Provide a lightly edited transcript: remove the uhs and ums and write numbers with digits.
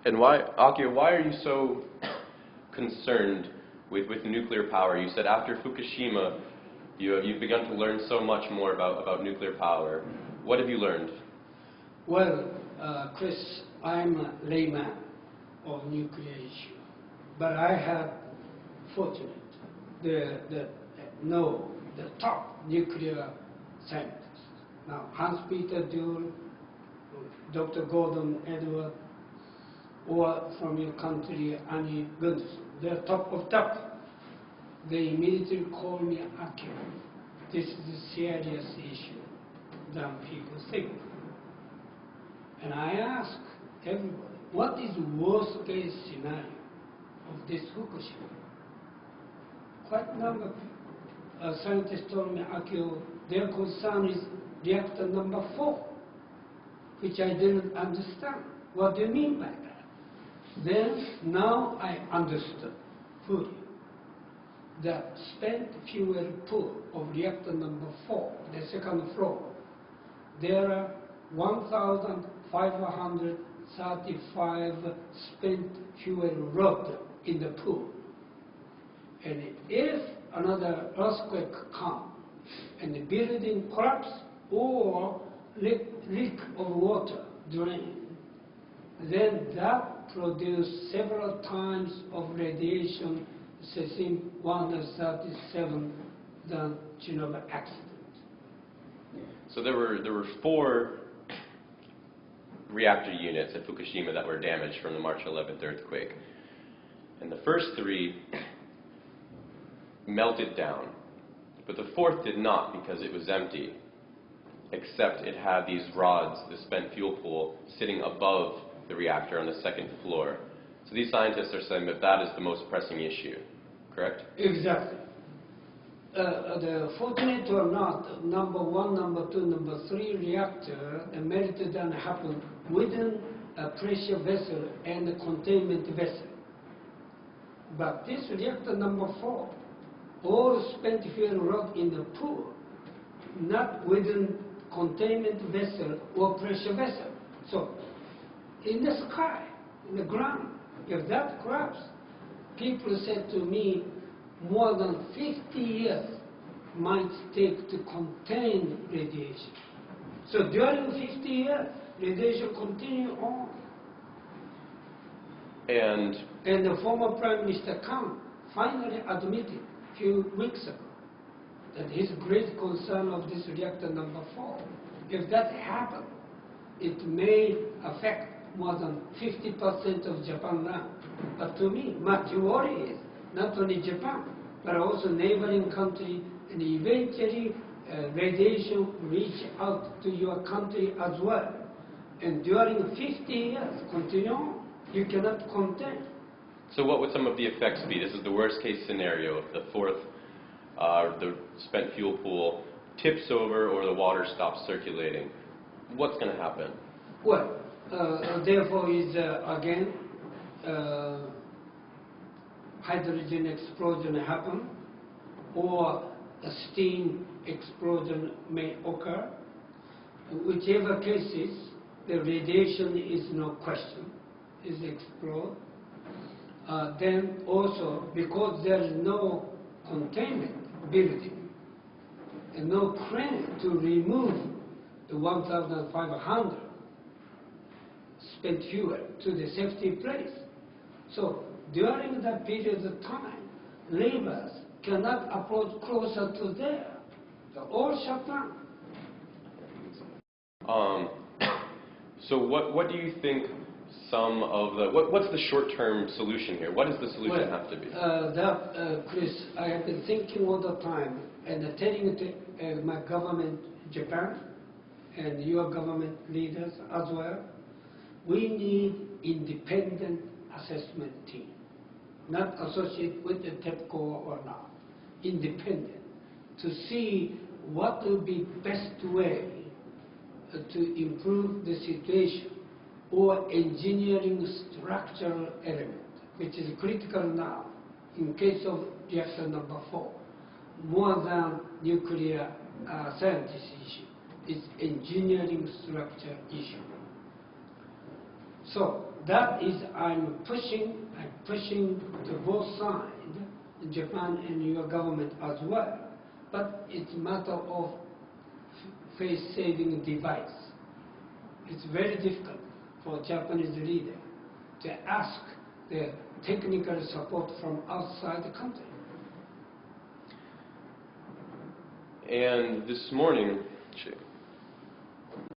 And why, Akio, why are you so concerned with nuclear power? You said after Fukushima, you've begun to learn so much more about nuclear power. What have you learned? Well, Chris, I'm a layman of nuclear issue, but I have fortunate the top nuclear scientists. Now, Hans-Peter Duhl, Dr. Gordon Edwards, or from your country, Annie Gunderson. They're top of top. They immediately call me Akio. This is a serious issue than people think. And I ask everybody, what is the worst case scenario of this Fukushima? Quite a number of scientists told me, Akio, their concern is reactor number 4, which I didn't understand. What do you mean by that? Then, now I understood fully. The spent fuel pool of reactor number 4, the second floor, there are 1,535 spent fuel rod in the pool. And if another earthquake comes and the building collapses or leak of water drain, then that produces several times of radiation, say 137 than Chernobyl accident. So there were 4 reactor units at Fukushima that were damaged from the March 11th earthquake. And the first 3 melted down, but the 4th did not because it was empty, except it had these rods, the spent fuel pool, sitting above the reactor on the 2nd floor. So these scientists are saying that that is the most pressing issue, correct? Exactly. The fortunate or not, number 1, number 2, number 3 reactor melted and happened within a pressure vessel and a containment vessel. But this reactor number 4, all spent fuel rod in the pool, not within containment vessel or pressure vessel. So, in the sky, in the ground, if that collapses, people said to me, more than 50 years might take to contain radiation. So during 50 years, radiation continue on. And the former Prime Minister Khan finally admitted a few weeks ago that his great concern of this reactor number 4, if that happens, it may affect more than 50% of Japan land. But to me, my worry is not only Japan, but also neighboring country, and eventually radiation reach out to your country as well. And during 50 years, continue on, you cannot contain. so what would some of the effects be? This is the worst case scenario. If the 4th, the spent fuel pool tips over or the water stops circulating, what's going to happen? Well, therefore is again hydrogen explosion happen, or a steam explosion may occur. Whichever cases, the radiation is no question, is explode. Then also, because there is no containment building and no crane to remove the 1,500 spent fuel to the safety place. So during that period of time, laborers cannot approach closer to there. They're all shut down. So what do you think some of the, what's the short-term solution here? What does the solution have to be? Chris, I have been thinking all the time and telling it to my government, Japan, and your government leaders as well. We need independent assessment team, not associated with the TEPCO or not, independent, to see what will be best way to improve the situation, or engineering structural element, which is critical now in case of reactor number 4, more than nuclear scientist issue. It's engineering structure issue. So that is, I'm pushing to both sides, Japan and your government as well. But it's a matter of face-saving device. It's very difficult for Japanese leader to ask the technical support from outside the country. And this morning,